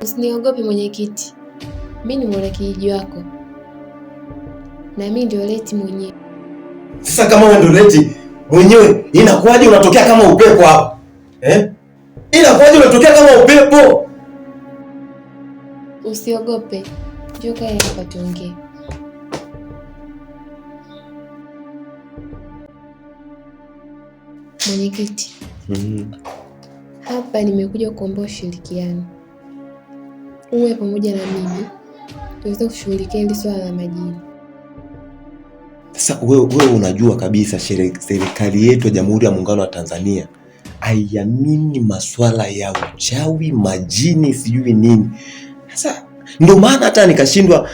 Usiniogope mwenyekiti. Mimi ni mwanakijiji wako. Na mimi ndio leti mwenyewe. Sasa kama wewe ndio leti mwenyewe, inakuwaje unatokea kama upepo hapa? Inakuwaje unatokea kama upepo? Usiogope. Njoo kae hapa tuongee. Mwenyekiti. Hapa nimekuja kuomba ushirikiano. Uwe pamoja na mimi tuweze kushughulikia hili swala la majini. Sasa wewe unajua kabisa serikali yetu ya Jamhuri ya Muungano wa Tanzania haiamini masuala ya uchawi, majini, sijui nini. Sasa ndio maana hata nikashindwa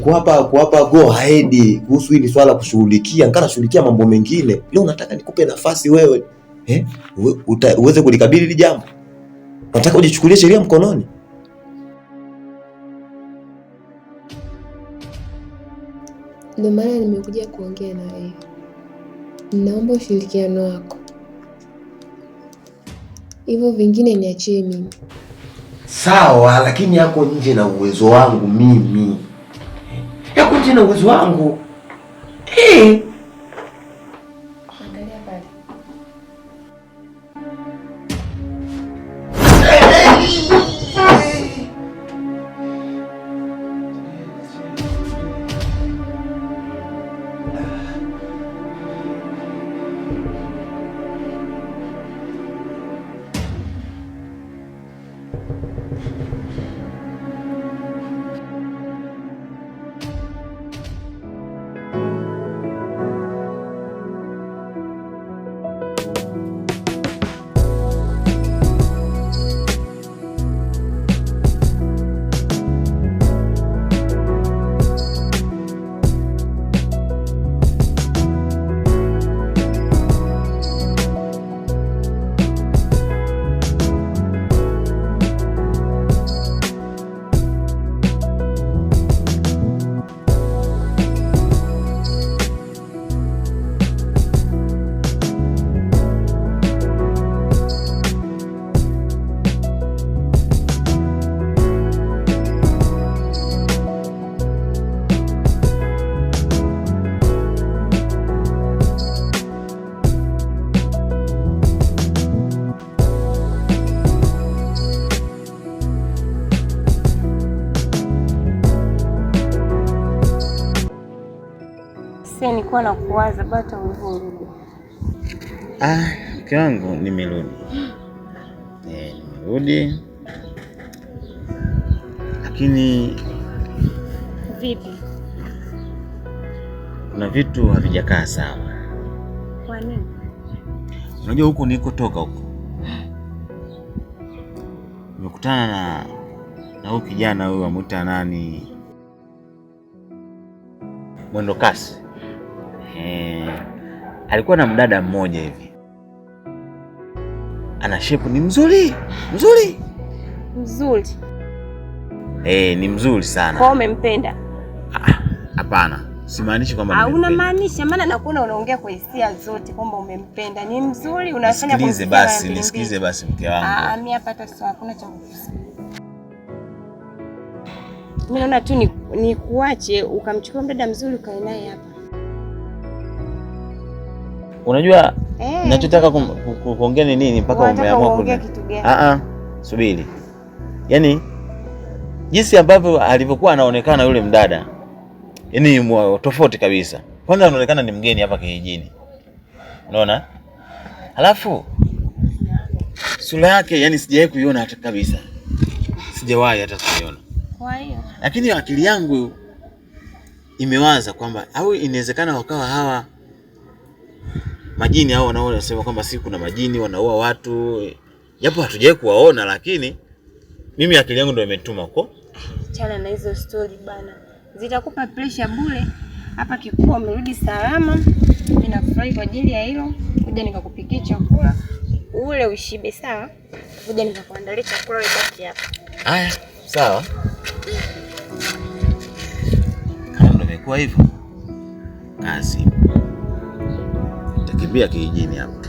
kuwapa go ahead kuhusu hili swala kushughulikia, nashughulikia mambo mengine. Leo nataka nikupe nafasi wewe uweze kulikabili hili jambo. Nataka ujichukulie sheria mkononi. Ndio maana nimekuja kuongea na wewe. Ninaomba ushirikiano wako. Hivyo vingine niachie mimi. Sawa, lakini yako nje na uwezo wangu mimi. Yako nje na uwezo wangu. Angalia pale. Nilikuwa na kuwaza bata ulivyorudi. Mke wangu nimerudi. Nimerudi. Lakini vipi? Kuna vitu havijakaa sawa. Kwa nini? Unajua huko nilikotoka huko, nimekutana na huyu kijana huyu amuita nani? Mwendo kasi. Alikuwa na mdada mmoja hivi. Ana shepu ni mzuri. Ni mzuri sana. Kwa umempenda? Hapana. Simaanishi kwamba nimempenda. Unamaanisha, maana nakuona unaongea kwa hisia zote kwamba umempenda. Ni mzuri, unafanya kwa hisia. Nisikize basi mke wangu. Mimi hapa hata sio, hakuna cha kukusema. Mimi naona tu ni kuache ukamchukua mdada mzuri ukae naye hapa. Unajua ninachotaka kuongea ni nini mpaka umeamua kuongea kitu gani? Subiri. Yaani jinsi ambavyo alivyokuwa anaonekana yule mdada, yaani tofauti kabisa. Kwanza anaonekana ni mgeni hapa kijijini. Unaona? Halafu sura yake yani sijawahi kuiona hata kabisa. Sijawahi hata kuiona. Kwa hiyo lakini akili yangu imewaza kwamba au inawezekana wakawa hawa majini hao wanaosema kwamba si kuna majini wanaua watu, japo hatujawahi kuwaona, lakini mimi akili yangu ndio imetuma huko. Chana na hizo story bana, zitakupa pressure bure. Hapa kikubwa umerudi salama. Mimi nafurahi kwa ajili ya hilo. Kuja nikakupikia chakula ule ushibe, sawa? Kuja nikakuandalia chakula ubaki hapa. Haya, sawa. Kama ndio imekuwa hivyo, kazi takimbia kijijini hapa.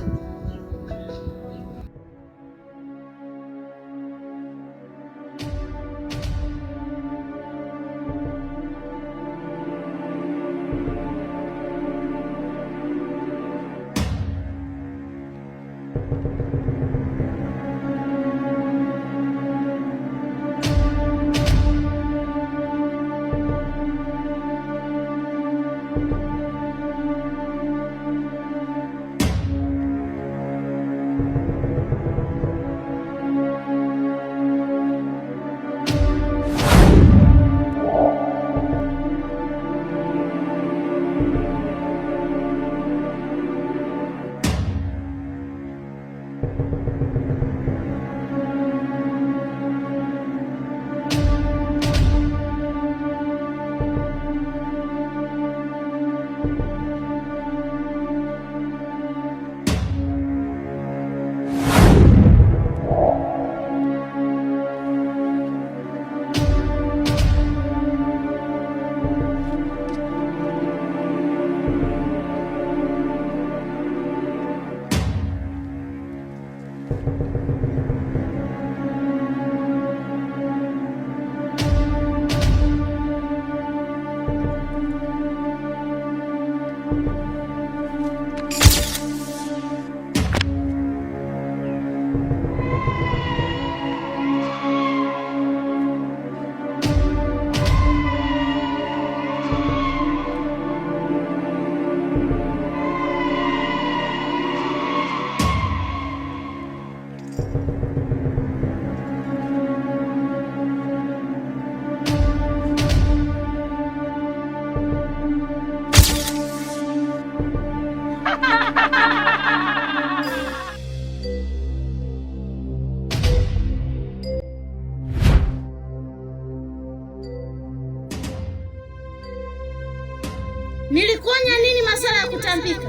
Nilikuonya nini masuala ya kutambika?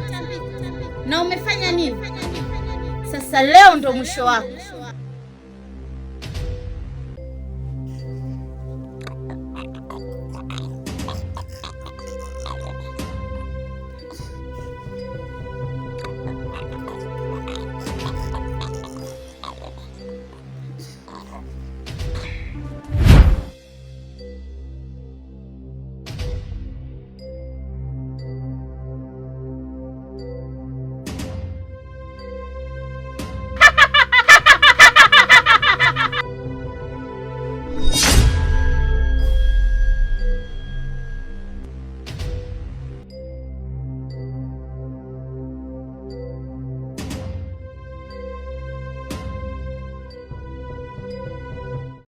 Na umefanya nini? Sasa leo ndo mwisho wako.